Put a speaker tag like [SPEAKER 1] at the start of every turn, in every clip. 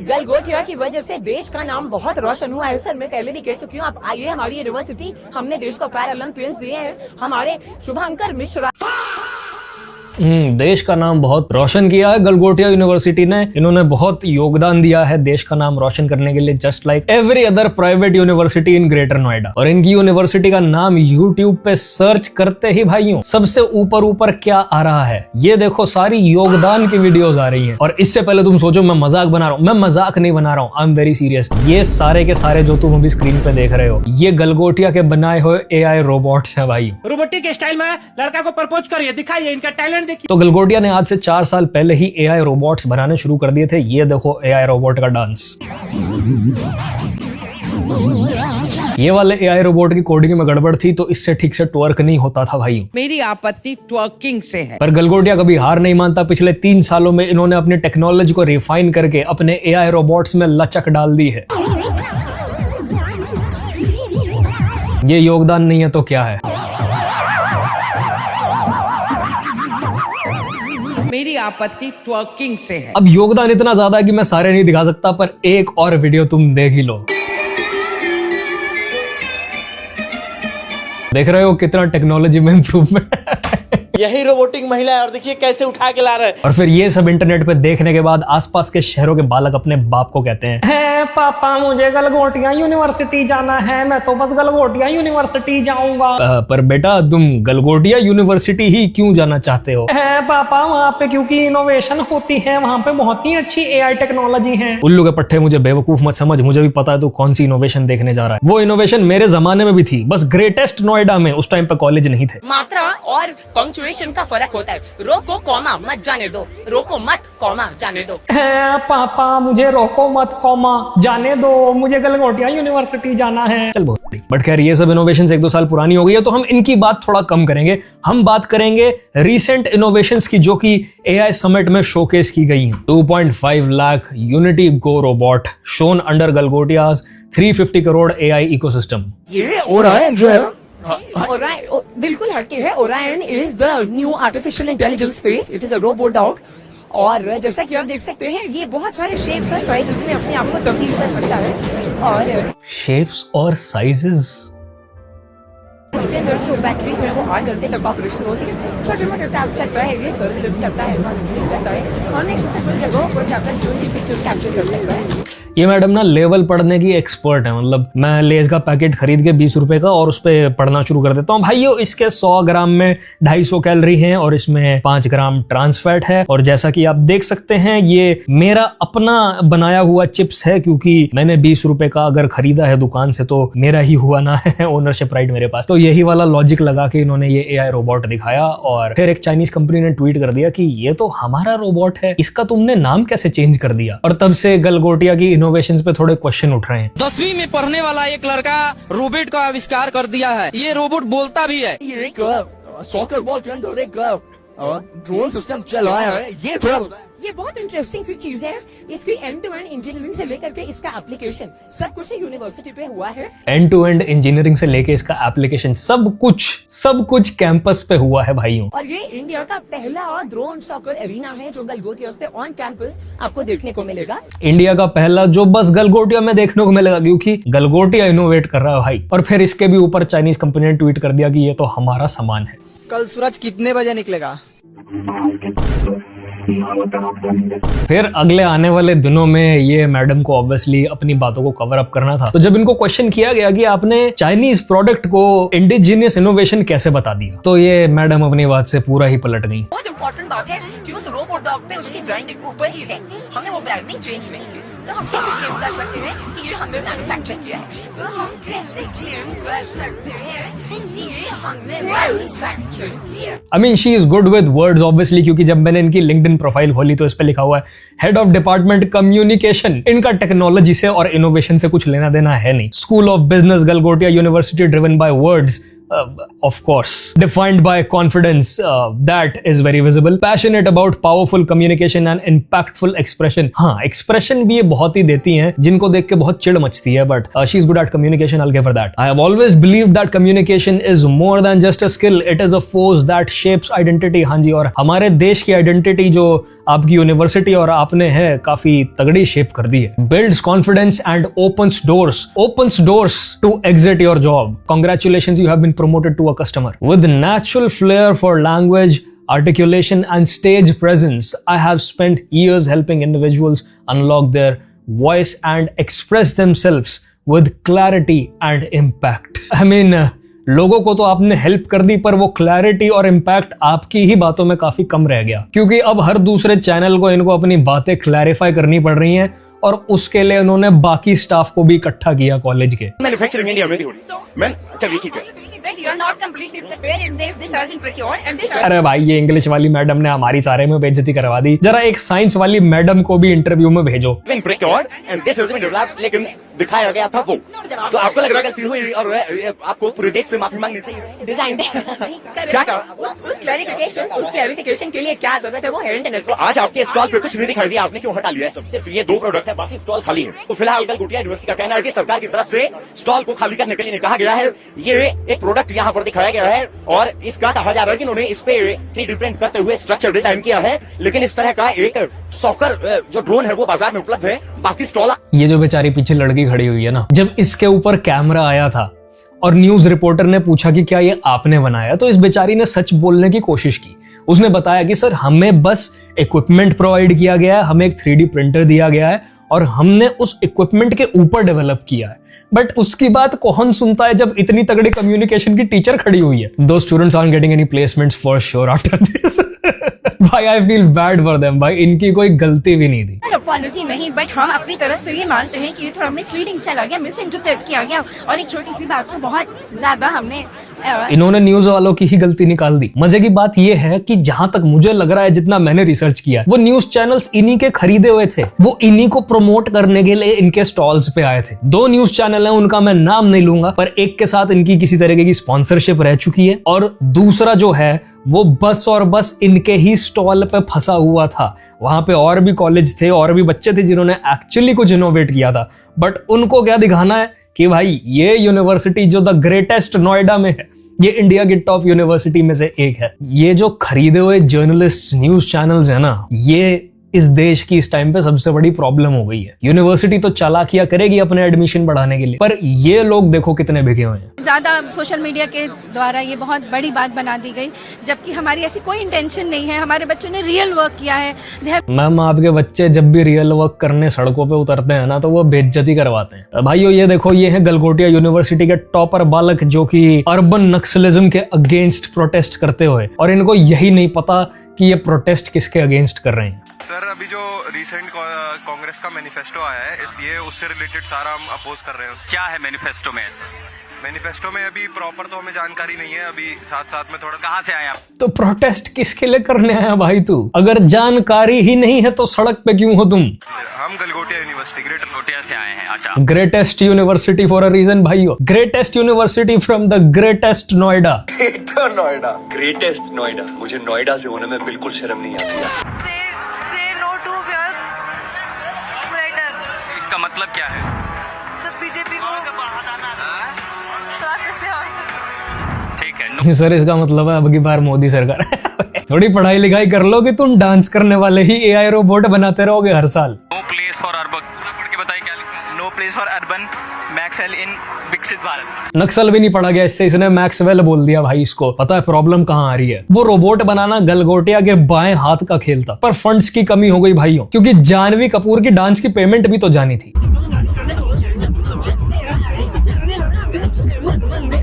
[SPEAKER 1] गलगोटिया की वजह से देश का नाम बहुत रोशन हुआ है सर। मैं पहले भी कह चुकी हूँ, आप आइए हमारी यूनिवर्सिटी, हमने देश को पैरा ओलंपियंस दिए हैं। हमारे शुभंकर मिश्रा
[SPEAKER 2] देश का नाम बहुत रोशन किया है गलगोटिया यूनिवर्सिटी ने। इन्होंने बहुत योगदान दिया है देश का नाम रोशन करने के लिए, just like every other private university in Greater Noida. और इनकी यूनिवर्सिटी का नाम यूट्यूब पे सर्च करते ही भाइयों सबसे ऊपर ऊपर क्या आ रहा है, ये देखो सारी योगदान की वीडियोस आ रही हैं। और इससे पहले तुम सोचो मैं मजाक बना रहा हूँ, मैं मजाक नहीं बना रहा हूँ, आई एम वेरी सीरियस। ये सारे के सारे जो तुम अभी स्क्रीन पे देख रहे हो, ये गलगोटिया के बनाए हुए AI रोबोट्स हैं भाई।
[SPEAKER 3] रोबोटिक स्टाइल में लड़का को प्रपोज करिए, दिखाइए इनका टैलेंट।
[SPEAKER 2] तो गलगोटिया ने आज से 4 साल पहले ही AI रोबोट्स बनाने शुरू कर दिए थे। ये देखो AI रोबोट का डांस। ये वाले AI रोबोट की कोडिंग में गड़बड़ थी तो इससे ठीक से ट्वर्क नहीं होता था भाई।
[SPEAKER 4] मेरी आपत्ति ट्वर्किंग से है।
[SPEAKER 2] पर गलगोटिया कभी हार नहीं मानता। पिछले 3 सालों में इन्होंने अपनी टेक्नोलॉजी को रिफाइन करके अपने AI रोबोट्स में लचक डाल दी है। ये योगदान नहीं है तो क्या है।
[SPEAKER 4] मेरी आपत्ति ट्वर्किंग से है।
[SPEAKER 2] अब योगदान इतना ज्यादा है कि मैं सारे नहीं दिखा सकता, पर एक और वीडियो तुम देख ही लो। देख रहे हो कितना टेक्नोलॉजी में इंप्रूवमेंट।
[SPEAKER 3] यही रोबोटिक महिला है और देखिए कैसे उठा के ला रहे हैं।
[SPEAKER 2] और फिर ये सब इंटरनेट पे देखने के बाद आसपास के शहरों के बालक अपने बाप को कहते हैं, पापा मुझे गलगोटिया यूनिवर्सिटी जाना है, मैं तो बस गलगोटिया यूनिवर्सिटी जाऊंगा। पर बेटा तुम गलगोटिया यूनिवर्सिटी ही क्यों जाना चाहते हो? पापा वहाँ पे क्योंकि इनोवेशन होती है, वहाँ पे बहुत ही अच्छी AI टेक्नोलॉजी है। उल्लू के पट्टे मुझे बेवकूफ मत समझ, मुझे भी पता है तू कौन सी इनोवेशन देखने जा रहा है। वो इनोवेशन मेरे जमाने में भी थी, बस ग्रेटेस्ट नोएडा में। उस टाइम पे कॉलेज नहीं थे।
[SPEAKER 1] मात्रा और पंक्चुएशन का फर्क होता है। रोको कॉमा मत जाने दो, रोको मत कॉमा जाने दो।
[SPEAKER 2] पापा मुझे रोको मत कॉमा जाने दो, मुझे गलगोटिया यूनिवर्सिटी जाना है। चल बहुत। बट खैर ये सब इनोवेशंस 1-2 साल पुरानी हो गई है तो हम इनकी बात थोड़ा कम करेंगे। हम बात करेंगे रीसेंट इनोवेशंस की जो कि AI समिट में शोकेस की गई हैं। 2.5 lakh unity go robot shown under Galgotias 350 crore AI ecosystem.
[SPEAKER 3] ये ओरायन जो है
[SPEAKER 1] Orion बिल्कुल हटके है। Orion is the new artificial intelligence space. It is a robot dog. और जैसा कि आप देख सकते हैं ये बहुत सारे शेप्स और साइजेस में अपने आप को तब्दील कर सकता है। और
[SPEAKER 2] शेप्स और साइजेस,
[SPEAKER 1] इसके अंदर जो बैटरीज है वो 8 घंटे तक ऑपरेशन होती है। छोटे मोटे टास्क करता है, ये सर्विलेंस करता है, मॉनिटरिंग करता है और नेक्स्ट जगहों पर जाकर जो की पिक्चर्स कैप्चर कर सकता है।
[SPEAKER 2] ये मैडम ना लेवल पढ़ने की एक्सपर्ट है। मतलब मैं लेज का पैकेट खरीद के 20 रुपए का और उस पे पढ़ना शुरू कर देता हूँ। भाइयों इसके 100 ग्राम में 250 कैलोरी है और इसमें 5 ग्राम ट्रांस फैट है। और जैसा कि आप देख सकते हैं ये मेरा अपना बनाया हुआ चिप्स है, क्योंकि मैंने 20 रुपए का अगर खरीदा है दुकान से तो मेरा ही हुआ ना है, ओनरशिप राइट मेरे पास। तो यही वाला लॉजिक लगा के इन्होंने ये AI रोबोट दिखाया। और फिर एक चाइनीज कंपनी ने ट्वीट कर दिया कि ये तो हमारा रोबोट है, इसका तुमने नाम कैसे चेंज कर दिया। और तब से गलगोटिया की इनोवेशंस पे थोड़े क्वेश्चन उठ रहे हैं।
[SPEAKER 3] 10वीं में पढ़ने वाला एक लड़का रोबोट का आविष्कार कर दिया है। ये रोबोट बोलता भी है।
[SPEAKER 5] ये एक सॉकर बॉल के अंदर एक ड्रोन सिस्टम चलाया है। ये थोड़ा
[SPEAKER 1] ये बहुत इंटरेस्टिंग सी चीज है। इसकी एंड टू एंड इंजीनियरिंग से लेकर के इसका एप्लीकेशन सब कुछ यूनिवर्सिटी पे हुआ है।
[SPEAKER 2] एंड टू एंड इंजीनियरिंग से लेके इसका एप्लीकेशन सब कुछ कैंपस पे हुआ है भाइयों।
[SPEAKER 1] और ये इंडिया का पहला ड्रोन सॉकर एरिना है जो गलगोटिया पे ऑन कैंपस आपको देखने को मिलेगा।
[SPEAKER 2] इंडिया का पहला जो बस गलगोटिया में देखने को मिलेगा, क्योंकि गलगोटिया इनोवेट कर रहा है भाई। और फिर इसके भी ऊपर चाइनीज कंपनी ने ट्वीट कर दिया कि ये तो हमारा सामान है।
[SPEAKER 3] कल सूरज कितने बजे निकलेगा?
[SPEAKER 2] फिर अगले आने वाले दिनों में ये मैडम को ऑब्वियसली अपनी बातों को कवर अप करना था। तो जब इनको क्वेश्चन किया गया कि आपने चाइनीज प्रोडक्ट को इंडिजिनियस इनोवेशन कैसे बता दिया, तो ये मैडम अपनी बात से पूरा ही पलट गई।
[SPEAKER 1] बहुत इंपॉर्टेंट बात है कि उस रोबोट डॉग पे उसकी ब्रांडिंग ऊपर ही है। हमने वो ब्रांडिंग चेंज नहीं की। तो हम कैसे क्लेम कर सकते हैं कि ये हमने मैन्युफैक्चर किया है? तो हम कैसे क्लेम कर सकते हैं कि ये हमने मैन्युफैक्चर किया?
[SPEAKER 2] I mean, she is good with words obviously, क्योंकि जब मैंने इनकी LinkedIn प्रोफाइल खोली तो इस पे लिखा हुआ है हेड ऑफ डिपार्टमेंट कम्युनिकेशन। इनका टेक्नोलॉजी से और इनोवेशन से कुछ लेना देना है नहीं। School of business Galgotia university driven by words of course, defined by confidence, that is very visible. Passionate about powerful communication and impactful expression. हाँ, expression भी ये बहुत ही देती हैं, जिनको देख के बहुत चिढ़ मचती है, but she is good at communication. I'll give her that. I have always believed that communication is more than just a skill. It is a force that shapes identity. हाँ जी, और हमारे देश की identity जो आपकी यूनिवर्सिटी और आपने है काफी तगड़ी शेप कर दी है. Builds confidence and opens doors to exit your job. Congratulations, you have been promoted to a customer. With natural flair for language, articulation and stage presence, I have spent years helping individuals unlock their voice and express themselves with clarity and impact. I mean, लोगों को तो आपने help कर दी, पर वो clarity और impact आपकी ही बातों में काफी कम रह गया, क्योंकि अब हर दूसरे चैनल को इनको अपनी बातें क्लैरिफाई करनी पड़ रही हैं, और उसके लिए उन्होंने बाकी स्टाफ को भी इकट्ठा किया कॉलेज के.
[SPEAKER 5] मैन्युफैक्चरिंग इंडिया में भी हो रही है. मैम चलिए ठीक है.
[SPEAKER 1] You are not completely prepared and this hasn't procured and this.
[SPEAKER 2] अरे भाई, ये इंग्लिश वाली मैडम ने हमारी सारे में बेइज्जती करवा दी. जरा एक साइंस वाली मैडम को भी इंटरव्यू में भेजो.
[SPEAKER 5] लेकिन दिखाया गया था वो, तो आपको लग रहा है गलती हुई और आपको पूरे देश से माफी मांगनी चाहिए.
[SPEAKER 1] डिजाइन
[SPEAKER 5] क्या कहा?
[SPEAKER 1] उस क्लैरिफिकेशन के लिए क्या जरूरत है वो है.
[SPEAKER 5] तो आज आपके स्टॉल पे कुछ नहीं दिखाई दिया, आपने क्यों हटा लिया है सब? सिर्फ ये 2 प्रोडक्ट है, बाकी स्टॉल खाली है. तो फिलहाल गलगोटिया यूनिवर्सिटी का कहना है कि सरकार की तरफ से स्टॉल को खाली करने के लिए कहा गया है. ये एक प्रोडक्ट यहाँ पर दिखाया गया है और इसका कहा जा रहा है कि उन्होंने इस पे 3D प्रिंट करते हुए स्ट्रक्चर डिजाइन किया है, लेकिन इस तरह का एक सॉकर जो ड्रोन है वो बाजार में उपलब्ध है. बाकी स्टॉल. ये
[SPEAKER 2] जो बेचारी पीछे लड़की खड़ी हुई है ना, जब इसके ऊपर कैमरा आया था और न्यूज रिपोर्टर ने पूछा कि क्या ये आपने बनाया, तो इस बेचारी ने सच बोलने की कोशिश की. उसने बताया कि सर, हमें बस इक्विपमेंट प्रोवाइड किया गया है, हमें एक 3D प्रिंटर दिया गया है और हमने उस इक्विपमेंट के ऊपर डेवलप किया है. बट उसकी बात कौन सुनता है जब इतनी तगड़ी कम्युनिकेशन की टीचर खड़ी हुई है. दो students are getting any placements for sure after this. भाई, I feel bad for them. भाई, इनकी कोई गलती भी नहीं थी.
[SPEAKER 1] अपॉलॉजी नहीं, बट हम अपनी तरफ से ये मानते हैं कि ये थोड़ा मिसलीडिंग चला गया, मिस इंटरप्रेट किया गया और एक छोटी सी बात को बहुत ज्यादा हमने
[SPEAKER 2] इन्होंने न्यूज वालों की ही गलती निकाल दी. मजे की बात यह है कि जहां तक मुझे लग रहा है, जितना मैंने रिसर्च किया, वो न्यूज चैनल्स इन्हीं के खरीदे हुए थे. वो इन्हीं को प्रमोट करने के लिए इनके स्टॉल्स पे आए थे. 2 न्यूज चैनल हैं, उनका मैं नाम नहीं लूंगा, पर एक के साथ इनकी किसी तरीके की स्पॉन्सरशिप रह चुकी है और दूसरा जो है वो बस और बस इनके ही स्टॉल पे फंसा हुआ था. वहां पे और भी कॉलेज थे और भी बच्चे थे जिन्होंने एक्चुअली कुछ इनोवेट किया था, बट उनको क्या दिखाना है कि भाई ये यूनिवर्सिटी जो द ग्रेटेस्ट नोएडा में है, ये इंडिया की टॉप यूनिवर्सिटी में से एक है. ये जो खरीदे हुए जर्नलिस्ट न्यूज चैनल्स है ना, ये इस देश की इस टाइम पे सबसे बड़ी प्रॉब्लम हो गई है. यूनिवर्सिटी तो चालाकियां करेगी अपने एडमिशन बढ़ाने के लिए, पर ये लोग देखो कितने बिके हुए हैं.
[SPEAKER 6] ज्यादा सोशल मीडिया के द्वारा ये बहुत बड़ी बात बना दी गई, जबकि हमारी ऐसी कोई इंटेंशन नहीं है. हमारे बच्चों ने रियल वर्क किया है.
[SPEAKER 2] मैम, आपके बच्चे जब भी रियल वर्क करने सड़कों पे उतरते हैं ना, तो वो बेइज्जती करवाते हैं. भाइयों, ये देखो, ये है गलगोटिया यूनिवर्सिटी के टॉपर बालक जो कि अर्बन नक्सलिज्म के अगेंस्ट प्रोटेस्ट करते हुए, और इनको यही नहीं पता कि ये प्रोटेस्ट किसके अगेंस्ट कर रहे हैं.
[SPEAKER 7] सर, अभी जो रिसेंट कांग्रेस का मैनिफेस्टो आया है, ये उससे रिलेटेड सारा हम अपोज कर रहे हैं. क्या है मैनिफेस्टो में? मैनिफेस्टो में अभी प्रॉपर तो हमें जानकारी नहीं है. अभी साथ में थोड़ा कहाँ से आए आप?
[SPEAKER 2] तो प्रोटेस्ट किसके लिए करने आया भाई तू? अगर जानकारी ही नहीं है तो सड़क पे क्यों हो तुम?
[SPEAKER 7] हम गलगोटिया यूनिवर्सिटी, ग्रेट गलगोटिया से आए हैं. अच्छा,
[SPEAKER 2] greatest university for a reason भाइयों. Greatest university from the greatest Noida.
[SPEAKER 8] Greatest Noida. मुझे नोएडा से होने में बिल्कुल शर्म नहीं आती.
[SPEAKER 7] इसका मतलब क्या है?
[SPEAKER 6] सब बीजेपी को
[SPEAKER 7] ठीक है
[SPEAKER 2] सर, इसका मतलब है अब की बार मोदी सरकार. थोड़ी पढ़ाई लिखाई कर लो कि तुम डांस करने वाले ही AI रोबोट बनाते रहोगे हर साल.
[SPEAKER 7] No place for urban. पूरा पढ़ के बताइए क्या लिखा है. No place for urban Naxal in विकसित भारत.
[SPEAKER 2] नक्सल भी नहीं पढ़ा गया इससे, इसने मैक्सवेल बोल दिया. भाई, इसको पता है प्रॉब्लम कहाँ आ रही है. वो रोबोट बनाना गलगोटिया के बाएं हाथ का खेल था, पर फंड्स की कमी हो गई भाइयों, क्योंकि जानवी कपूर की डांस की पेमेंट भी तो जानी थी.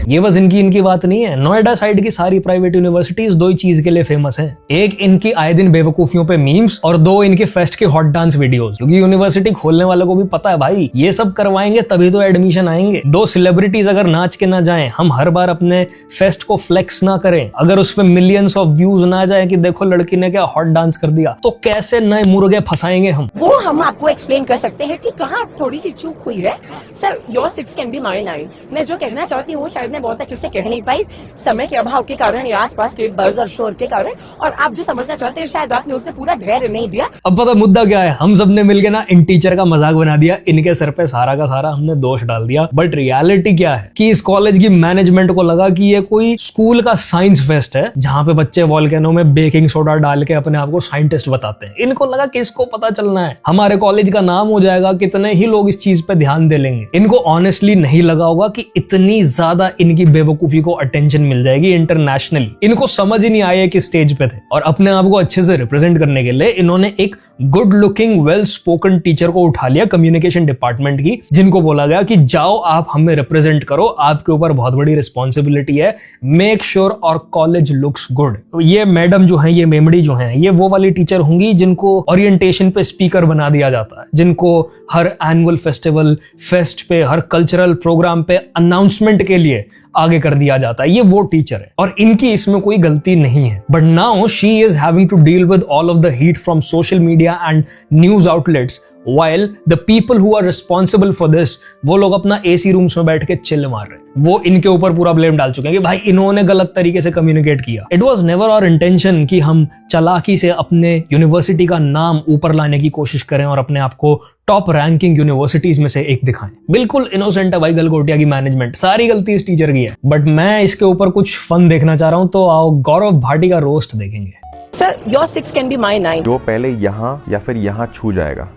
[SPEAKER 2] ये बस इनकी बात नहीं है. नोएडा साइड की सारी प्राइवेट यूनिवर्सिटीज 2 ही चीज के लिए फेमस हैं. एक इनकी आए दिन बेवकूफियों पे मीम्स, और 2 इनके फेस्ट के हॉट डांस वीडियोस. क्योंकि यूनिवर्सिटी खोलने वालों को भी पता है भाई, ये सब करवाएंगे तभी तो एडमिशन आएंगे. 2 सेलिब्रिटीज अगर नाच के ना जाएं, हम हर बार अपने फेस्ट को फ्लेक्स ना करें, अगर उस पर मिलियंस ऑफ व्यूज ना जाए कि देखो लड़की ने क्या हॉट डांस कर दिया, तो कैसे नए मुर्गे फंसाएंगे हम.
[SPEAKER 1] वो हम आपको एक्सप्लेन कर सकते हैं कि कहाँ थोड़ी सी चूक हुई है. Sir, your 6 can be my 9. मैं जो कहना चाहती हूँ शायद मैं बहुत अच्छे से कह नहीं पाई, समय के अभाव के कारण या आसपास के बज़ और शोर के कारण, और आप जो समझना चाहते हैं शायद आपने उसमें पूरा धैर्य नहीं दिया।
[SPEAKER 2] अब पता मुद्दा क्या है, हम सबने मिलके ना इन टीचर का मजाक बना दिया, इनके सर पे सारा का सारा हमने दोष डाल दिया। बट रियलिटी क्या है कि इस कॉलेज की मैनेजमेंट को लगा कि ये कोई स्कूल का साइंस फेस्ट है जहां पे बच्चे वॉल्केनो में बेकिंग सोडा डाल के अपने आप को साइंटिस्ट बताते हैं। इनको लगा कि इसको पता चलना है, हमारे कॉलेज का नाम हो जाएगा, कितने ही लोग इस चीज पे ध्यान दे लेंगे। इनको ऑनेस्टली नहीं लगा होगा कि इतनी ज्यादा इनकी बेवकूफी को अटेंशन मिल जाएगी इंटरनेशनली। इनको समझ ही नहीं आया कि स्टेज पे थे, और अपने आप को अच्छे से रिप्रेजेंट करने के लिए इन्होंने एक good looking well spoken teacher को उठा लिया कम्युनिकेशन डिपार्टमेंट की, जिनको बोला गया कि जाओ आप हमें रिप्रेजेंट करो, आपके ऊपर बहुत बड़ी रिस्पॉन्सिबिलिटी है, मेक श्योर और कॉलेज लुक्स गुड। ये मैडम जो है, ये मेमड़ी जो है, ये वो वाली टीचर होंगी जिनको ओरिएंटेशन पे स्पीकर बना दिया जाता है, जिनको हर एनुअल फेस्टिवल फेस्ट पे, हर कल्चरल प्रोग्राम पे अनाउंसमेंट के लिए आगे कर दिया जाता है। ये वो टीचर है और इनकी इसमें कोई गलती नहीं है। But now she is having to deal with all of the heat from social media and news outlets, while the people who are responsible for this, वो लोग अपना एसी रूम्स में बैठ के चिल मार रहे हैं। वो इनके ऊपर पूरा ब्लेम डाल चुके हैं कि भाई इन्होंने गलत तरीके से कम्युनिकेट किया। It was never our intention कि हम चालाकी से अपने यूनिवर्सिटी का नाम ऊपर लाने की कोशिश करें और अपने आप को टॉप रैंकिंग यूनिवर्सिटीज में से एक दिखाएं। बिल्कुल इनोसेंट है भाई गलगोटिया की मैनेजमेंट, सारी गलती इस टीचर की है। बट मैं इसके ऊपर कुछ फन देखना चाह रहा हूं, तो आओ गौरव भाटी का रोस्ट देखेंगे।
[SPEAKER 1] Sir your 6 can be my 9।
[SPEAKER 9] जो पहले यहाँ या फिर यहाँ छू जाएगा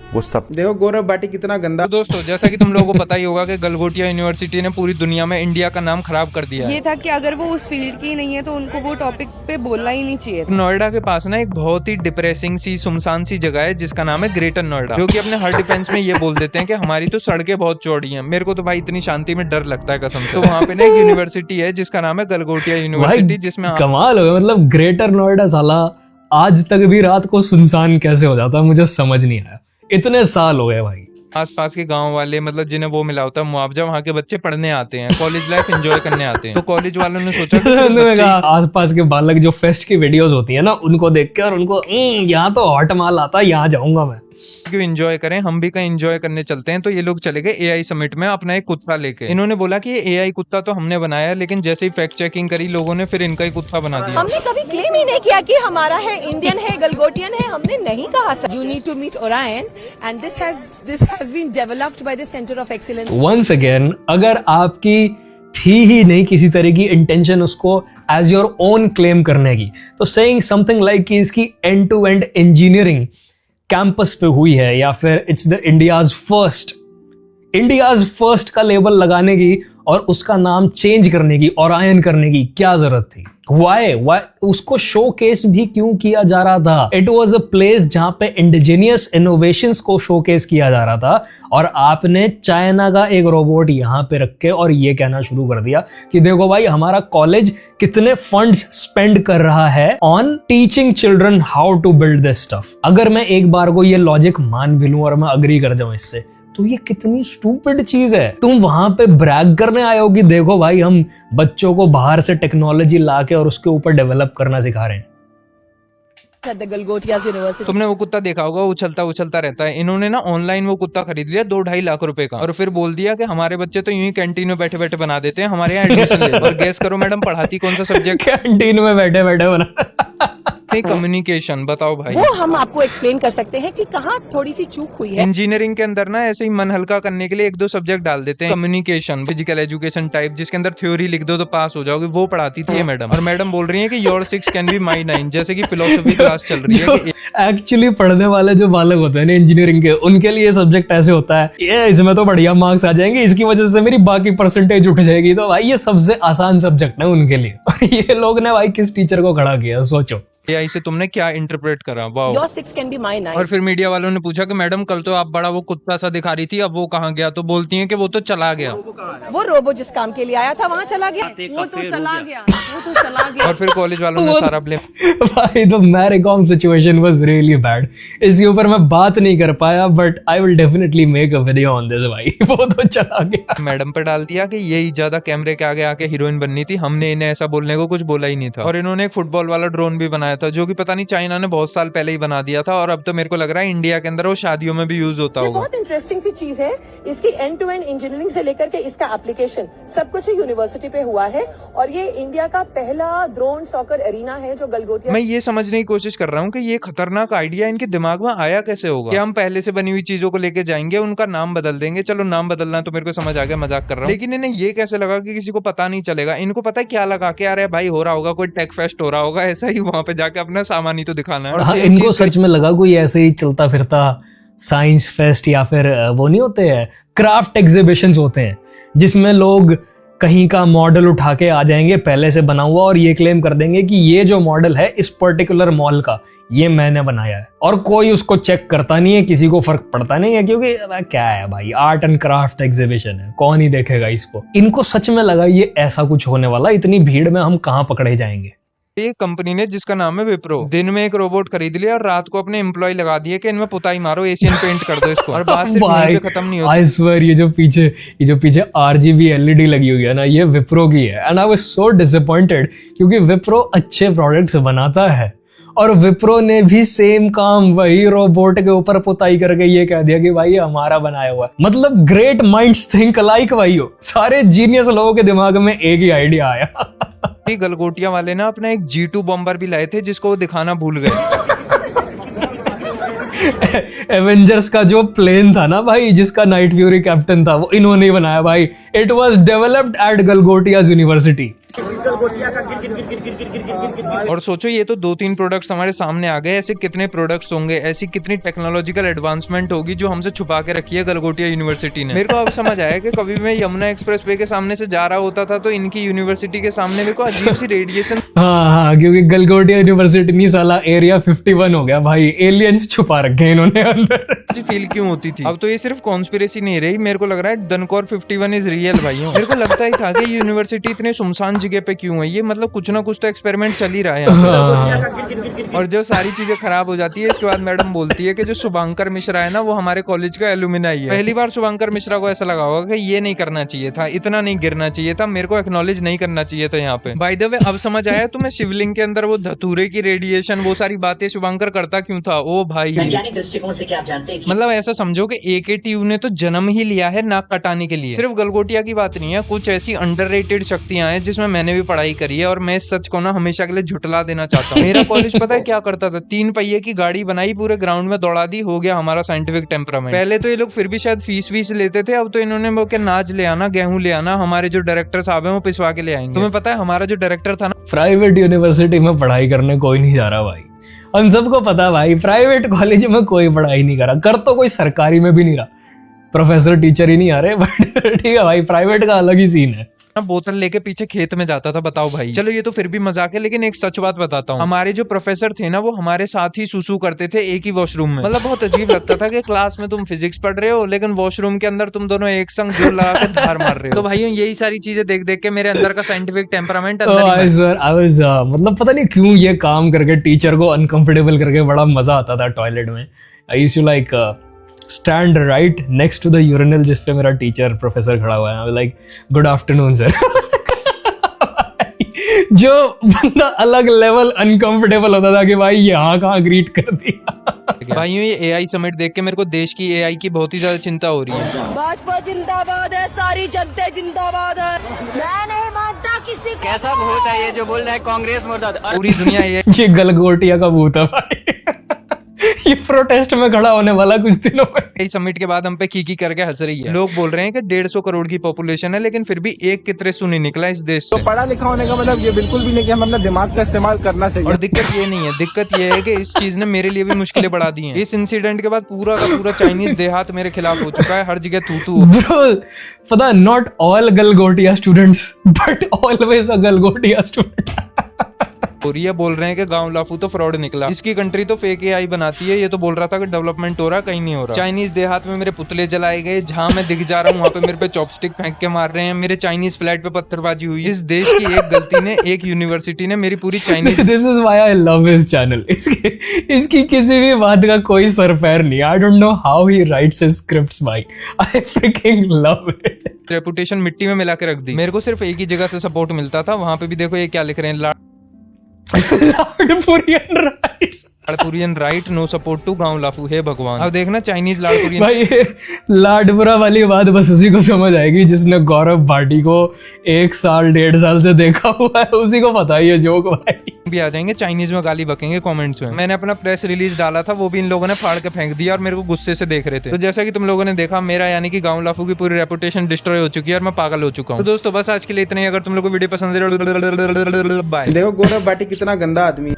[SPEAKER 9] वो सब।
[SPEAKER 10] देखो गौरव भाटी कितना गंदा।
[SPEAKER 3] दोस्तों जैसा कि तुम लोगों को पता ही होगा कि गलगोटिया यूनिवर्सिटी ने पूरी दुनिया में इंडिया का नाम खराब कर दिया है।
[SPEAKER 11] ये था कि अगर वो उस फील्ड की नहीं है तो उनको वो टॉपिक पे बोलना ही नहीं चाहिए।
[SPEAKER 3] नोएडा के पास ना एक बहुत ही डिप्रेसिंग सी सुनसान सी जगह है जिसका नाम है ग्रेटर नोएडा, जो कि अपने हर डिफेंस में ये बोल देते हैं कि हमारी तो सड़कें बहुत चौड़ी हैं। मेरे को तो भाई इतनी शांति में डर लगता है कसम से। तो वहाँ पे ना एक यूनिवर्सिटी है जिसका नाम है गलगोटिया यूनिवर्सिटी, जिसमें
[SPEAKER 2] कमाल हो गया। मतलब ग्रेटर नोएडा साला आज तक भी रात को सुनसान कैसे हो जाता है मुझे समझ नहीं आया। इतने साल हो गए भाई।
[SPEAKER 3] आसपास के गांव वाले, मतलब जिन्हें वो मिला होता है मुआवजा, वहाँ के बच्चे पढ़ने आते हैं, कॉलेज लाइफ एंजॉय करने आते हैं। तो कॉलेज वालों ने सोचा कि सिर्फ बच्चे
[SPEAKER 2] आसपास के बालक जो फेस्ट की वीडियोस होती है ना, उनको देख के और उनको यहाँ तो हॉट माल आता है, यहाँ जाऊंगा मैं,
[SPEAKER 3] क्यों एंजॉय करें, हम भी कहीं एंजॉय करने चलते हैं। तो ये लोग चले गए एआई समिट में अपना एक कुत्ता लेके। इन्होंने बोला कि ये एआई कुत्ता तो हमने बनाया है, लेकिन जैसे ही फैक्ट चेकिंग करी लोगों ने, फिर इनका ही कुत्ता बना दिया।
[SPEAKER 1] हमने कभी क्लेम ही नहीं किया कि हमारा है, इंडियन है, गलगोटियन है, हमने नहीं कहा sir.
[SPEAKER 11] You need to meet Orion and this has been developed by the Center of Excellence.
[SPEAKER 2] Once again, अगर आपकी थी ही नहीं किसी तरह की इंटेंशन उसको एज योर ओन क्लेम करने की, तो सेइंग समथिंग लाइक कि इसकी end to end engineering campus पे हुई है, या फिर इट्स द इंडियाज फर्स्ट का लेबल लगाने की और उसका नाम चेंज करने की, ओरायन करने की क्या जरूरत थी? Why उसको शोकेस भी क्यों किया जा रहा था? इट वॉज अ प्लेस जहां पे इंडिजिनियस इनोवेशंस को शोकेस किया जा रहा था, और आपने चाइना का एक रोबोट यहां पे रख के और ये कहना शुरू कर दिया कि देखो भाई हमारा कॉलेज कितने फंड्स स्पेंड कर रहा है on teaching children how to build this stuff. अगर मैं एक बार को ये लॉजिक मान भी लूं और मैं अग्री कर जाऊं इससे, तो ये कितनी स्टूपिड चीज है। तुम वहां पे ब्रैग करने आए हो कि देखो भाई हम बच्चों को बाहर से टेक्नोलॉजी लाके और उसके ऊपर डेवलप करना सिखा रहे हैं।
[SPEAKER 3] तुमने वो कुत्ता देखा होगा, उछलता रहता है। इन्होंने ना ऑनलाइन वो कुत्ता खरीद लिया 2-2.5 लाख रुपए का, और फिर बोल दिया कि हमारे बच्चे तो यूं ही कैंटीन में बैठे बैठे बना देते हैं, हमारे यहाँ एडमिशन ले। और गेस करो मैडम पढ़ाती कौन सा सब्जेक्ट?
[SPEAKER 2] कैंटीन में बैठे बैठे बना।
[SPEAKER 3] कम्युनिकेशन। बताओ भाई,
[SPEAKER 1] वो हम आपको एक्सप्लेन कर सकते हैं कि कहाँ थोड़ी सी चूक हुई है।
[SPEAKER 3] इंजीनियरिंग के अंदर ना ऐसे ही मन हल्का करने के लिए 1-2 सब्जेक्ट डाल देते हैं, कम्युनिकेशन, फिजिकल एजुकेशन टाइप, जिसके अंदर थ्योरी लिख दो तो पास हो जाओगे। वो पढ़ाती थी ये मैडम, और मैडम बोल रही है कि योर 6 कैन बी माई 9, जैसे कि फिलोसफी क्लास चल रही है।
[SPEAKER 2] एक्चुअली पढ़ने वाले जो बालक होते हैं ना इंजीनियरिंग के, उनके लिए सब्जेक्ट ऐसे होता है, ये इसमें तो बढ़िया मार्क्स आ जाएंगे, इसकी वजह से मेरी बाकी परसेंटेज उठ जाएगी। तो भाई ये सबसे आसान सब्जेक्ट है उनके लिए, और ये लोग ने भाई किस टीचर को खड़ा किया सोचो।
[SPEAKER 3] एआई से तुमने क्या इंटरप्रेट करा? Wow.
[SPEAKER 1] Your 6 can be my 9।
[SPEAKER 3] और फिर मीडिया वालों ने पूछा कि मैडम कल तो आप बड़ा वो कुत्ता सा दिखा रही थी, अब वो कहाँ गया? तो बोलती हैं कि वो तो चला गया।
[SPEAKER 1] वो रोबो जिस काम के लिए आया था वहाँ चला गया।
[SPEAKER 11] वो तो चला गया।
[SPEAKER 3] और फिर कॉलेज वालों ने सारा ब्लेम।
[SPEAKER 2] भाई the Mary Kom situation was really bad. इसके ऊपर मैं बात नहीं कर पाया, but I will definitely make a video on this. भाई वो तो चला गया।
[SPEAKER 3] मैडम पे डाल दिया कि यही ज्यादा कैमरे के आगे आके हीरोइन बननी थी, हमने इन्हें ऐसा बोलने को कुछ बोला ही नहीं था। और इन्होंने एक फुटबॉल वाला ड्रोन भी बनाया बनाया था, जो कि पता नहीं चाइना ने बहुत साल पहले ही बना दिया था, और अब तो मेरे को लग रहा है इंडिया के अंदर वो शादियों में भी यूज होता होगा।
[SPEAKER 10] बहुत इंटरेस्टिंग सी चीज है, इसकी एंड टू एंड इंजीनियरिंग से लेकर के इसका एप्लीकेशन सब कुछ यूनिवर्सिटी पे हुआ है, और ये इंडिया का पहला ड्रोन सॉकर एरिना है जो गलगोटिया।
[SPEAKER 3] मैं ये समझने की कोशिश कर रहा हूँ कि ये खतरनाक आइडिया इनके दिमाग में आया कैसे होगा। कि हम पहले से बनी हुई चीजों को लेके जाएंगे, उनका नाम बदल देंगे, चलो नाम बदलना तो मेरे को समझ आ गया, मजाक कर रहा हूँ, लेकिन इन्हें ये कैसे लगा कि किसी को पता नहीं चलेगा। इनको पता है क्या लगा के, अरे भाई हो रहा होगा कोई टेक फेस्ट हो रहा होगा, ऐसा ही वहां पे जाके अपना सामान ही तो दिखाना है।
[SPEAKER 2] हाँ, इनको सच में लगा कोई ऐसे ही चलता फिरता साइंस फेस्ट या फिर वो नहीं होते हैं क्राफ्ट एग्जीबिशंस होते हैं जिसमें लोग कहीं का मॉडल उठा के आ जाएंगे पहले से बना हुआ और ये क्लेम कर देंगे कि ये जो मॉडल है इस पर्टिकुलर मॉल का ये मैंने बनाया है, और कोई उसको चेक करता नहीं है, किसी को फर्क पड़ता नहीं है, क्योंकि क्या है भाई, आर्ट एंड क्राफ्ट एग्जीबिशन है, कौन ही देखेगा इसको। इनको सच में लगा ये ऐसा कुछ होने वाला, इतनी भीड़ में हम कहाँ पकड़े जाएंगे।
[SPEAKER 3] एक कंपनी ने जिसका नाम है विप्रो, दिन में एक रोबोट खरीद लिया और रात को अपने एम्प्लॉय लगा दिए कि इनमें पुताई मारो, एशियन पेंट कर दो इसको, और बात सिर्फ यहीं पे खत्म नहीं होती।
[SPEAKER 2] I swear, ये जो पीछे RGB LED लगी हुई है ना, ये विप्रो की है, and I was so disappointed क्योंकि विप्रो अच्छे प्रोडक्ट्स बनाता है, और विप्रो ने भी सेम काम वही रोबोट के ऊपर पुताई करके ये कह दिया कि भाई ये हमारा बनाया हुआ है। मतलब ग्रेट माइंड्स थिंक अलाइक भाई हो, सारे जीनियस लोगों के दिमाग में एक ही आइडिया आया।
[SPEAKER 3] गलगोटिया वाले ना अपना एक G2 बॉम्बर भी लाए थे जिसको वो दिखाना भूल गए।
[SPEAKER 2] एवेंजर्स का जो प्लेन था ना भाई, जिसका नाइट फ्यूरी कैप्टन था, वो इन्होंने बनाया भाई। It was developed eight Galgotias university.
[SPEAKER 3] और सोचो ये तो 2-3 प्रोडक्ट्स हमारे सामने आ गए, ऐसे कितने प्रोडक्ट्स होंगे, ऐसी कितनी टेक्नोलॉजिकल एडवांसमेंट होगी जो हमसे छुपा के रखी है गलगोटिया यूनिवर्सिटी ने। मेरे को अब समझ आया कि कभी मैं यमुना एक्सप्रेस वे के सामने से जा रहा होता था तो इनकी यूनिवर्सिटी के सामने मेरे को अजीब सी रेडिएशन।
[SPEAKER 2] हाँ, क्योंकि गलगोटिया यूनिवर्सिटी नहीं साला एरिया 51 हो गया भाई, एलियंस छुपा रखे इन्होंने अंदर।
[SPEAKER 3] ऐसी फील क्यों होती थी। अब तो ये सिर्फ कॉन्स्पिरेसी नहीं रही, मेरे को लग रहा है दनकौर 51 इज रियल भाई। मेरे को लगता ही था कि यूनिवर्सिटी इतने सुनसान जगह पे क्यों है, ये मतलब कुछ ना कुछ तो एक्सपेरिमेंट चल ही रहा है। और जो सारी चीजें खराब हो जाती है इसके बाद मैडम बोलती है कि जो शुभंकर मिश्रा है ना वो हमारे कॉलेज का एलुमिनाई है। पहली बार शुभंकर मिश्रा को ऐसा लगा होगा कि ये नहीं करना चाहिए था, इतना नहीं गिरना चाहिए था, मेरे को एक्नॉलेज नहीं करना चाहिए था यहाँ पे। बाय द वे अब समझ आया तुम्हें शिवलिंग के अंदर वो धतूरे की रेडिएशन, वो सारी बातें शुभंकर करता क्यों था। ओ भाई,
[SPEAKER 12] वैज्ञानिक दृष्टिकोण से क्या आप जानते हैं?
[SPEAKER 3] मतलब ऐसा समझो कि AKTU ने तो जन्म ही लिया है नाक कटाने के लिए। सिर्फ गलगोटिया की बात नहीं है, कुछ ऐसी अंडररेटेड शक्तियां हैं जिसमें मैंने भी पढ़ाई करी है, और मैं इस सच को ना हमेशा के लिए झुटला देना चाहता हूँ। मेरा कॉलेज पता है क्या करता था, 3 पहिए की गाड़ी बनाई, पूरे ग्राउंड में दौड़ा दी, हो गया हमारा साइंटिफिक टेम्परामेंट। पहले तो ये लोग फिर भी शायद फीस लेते थे, अब तो इन्होंने वो के नाज ले आना, गेहूं ले आना, हमारे जो डायरेक्टर साहब है वो पिसवा के ले आएंगे। तुम्हें पता है हमारा जो डायरेक्टर था ना,
[SPEAKER 2] प्राइवेट यूनिवर्सिटी में पढ़ाई करने कोई नहीं जा रहा भाई, हम सबको पता भाई, प्राइवेट कॉलेज में कोई पढ़ाई नहीं कर रहा, कर तो कोई सरकारी में भी नहीं रहा, प्रोफेसर टीचर ही नहीं आ रहे, बट ठीक है भाई, प्राइवेट का अलग ही सीन है।
[SPEAKER 3] बोतल लेके पीछे खेत में जाता था, बताओ भाई। चलो ये तो फिर भी मजाक है, लेकिन एक सच बात बताता हूँ, हमारे जो प्रोफेसर थे ना वो हमारे साथ ही सुसु करते थे एक ही वॉशरूम में। मतलब बहुत अजीब लगता था कि क्लास में तुम फिजिक्स पढ़ रहे हो लेकिन वॉशरूम के अंदर तुम दोनों एक संग जोर लगा के धार मार रहे हो। तो भाइयों यही सारी चीजें देख देख के मेरे अंदर का साइंटिफिक टेम्परामेंट
[SPEAKER 2] मतलब पता नहीं क्यों ये काम करके टीचर को अनकंफर्टेबल करके बड़ा मजा आता था टॉयलेट में। I used to like stand right next to the urinal जिस पे मेरा टीचर प्रोफेसर खड़ा हुआ है, लाइक गुड आफ्टरनून सर। जो बंदा अलग लेवल अनकंफर्टेबल होता था कि भाई यहाँ कहाँ ग्रीट कर दिया।
[SPEAKER 3] भाइयों ये AI समिट देख के मेरे को देश की AI की बहुत ही ज्यादा चिंता हो रही है।
[SPEAKER 10] भाजपा जिंदाबाद है, सारी जनता जिंदाबाद है, मैं नहीं मानता किसी।
[SPEAKER 12] कैसा भूत है ये जो बोल रहा है कांग्रेस मुर्दाबाद?
[SPEAKER 3] पूरी दुनिया
[SPEAKER 2] ये गलगोटिया का भूत है भाई। ये प्रोटेस्ट में खड़ा होने वाला कुछ दिनों में।
[SPEAKER 3] समिट के बाद हम पे की करके हंस रही है। लोग बोल रहे हैं कि 150 करोड़ की पॉपुलेशन है लेकिन फिर भी एक कितरे सुनी निकला इस देश से।
[SPEAKER 13] तो पढ़ा लिखा होने का मतलब ये बिल्कुल भी नहीं कि हम अपना दिमाग का इस्तेमाल करना चाहिए।
[SPEAKER 3] और दिक्कत ये नहीं है, दिक्कत ये है कि इस चीज ने मेरे लिए भी मुश्किलें बढ़ा दी हैं। इस इंसिडेंट के बाद पूरा का पूरा चाइनीज देहात मेरे खिलाफ हो चुका है, हर जगह तू
[SPEAKER 2] ब्रो। पता not all Galgotia students but always a Galgotia student.
[SPEAKER 3] और ये बोल रहे हैं कि गांव लाफू तो फ्रॉड निकला, इसकी कंट्री तो फेक AI बनाती है। ये तो बोल रहा था कि डेवलपमेंट हो रहा, कहीं नहीं हो रहा। चाइनीज देहात में मेरे पुतले जलाए गए, जहां मैं दिख जा रहा हूँ वहां पे मेरे पे चॉपस्टिक फेंक के मार रहे हैं, मेरे चाइनीज फ्लैट पे पत्थरबाजी हुई। इस देश की एक गलती ने, एक यूनिवर्सिटी ने मेरी पूरी Chinese.
[SPEAKER 2] This is why I love his channel. इसकी किसी भी बात का कोई सर पैर नहीं। I don't know how he rights his scripts भाई, आई फ्रिकिंग लव इट।
[SPEAKER 3] रेपुटेशन मिट्टी में मिला के रख दी। मेरे को सिर्फ एक ही जगह से सपोर्ट मिलता था, वहां पे भी देखो ये क्या लिख रहे हैं,
[SPEAKER 2] लाडपुरियन राइट्स,
[SPEAKER 3] लाड़पुरियन राइट, नो सपोर्ट टू गांव लाफू, हे भगवान। अब देखना चाइनीज लाड़पुरियन।
[SPEAKER 2] भाई ये लाडपुरा वाली बात बस उसी को समझ आएगी जिसने गौरव भाटी को 1 साल 1.5 साल से देखा हुआ है, उसी को पता है ये जोक भाई।
[SPEAKER 3] भी आ जाएंगे चाइनीज में गाली बकेंगे कमेंट्स में। मैंने अपना प्रेस रिलीज डाला था, वो भी इन लोगों ने फाड़ के फेंक दिया और मेरे को गुस्से से देख रहे थे। तो जैसा कि तुम लोगों ने देखा, मेरा यानी कि गांव लाफू की पूरी रेपुटेशन डिस्ट्रॉय हो चुकी है और मैं पागल हो चुका हूँ। तो दोस्तों बस आज के लिए इतना ही। अगर तुम लोग को वीडियो पसंद है, बाय।
[SPEAKER 13] देखो गौरव भाटी कितना गंदा आदमी है।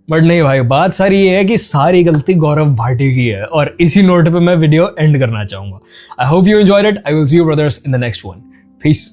[SPEAKER 2] बट नहीं भाई, बात सारी ये है कि सारी गलती गौरव भाटी की है, और इसी नोट पे मैं वीडियो एंड करना चाहूंगा। I hope you enjoyed it. I will see you brothers in the next one. Piece.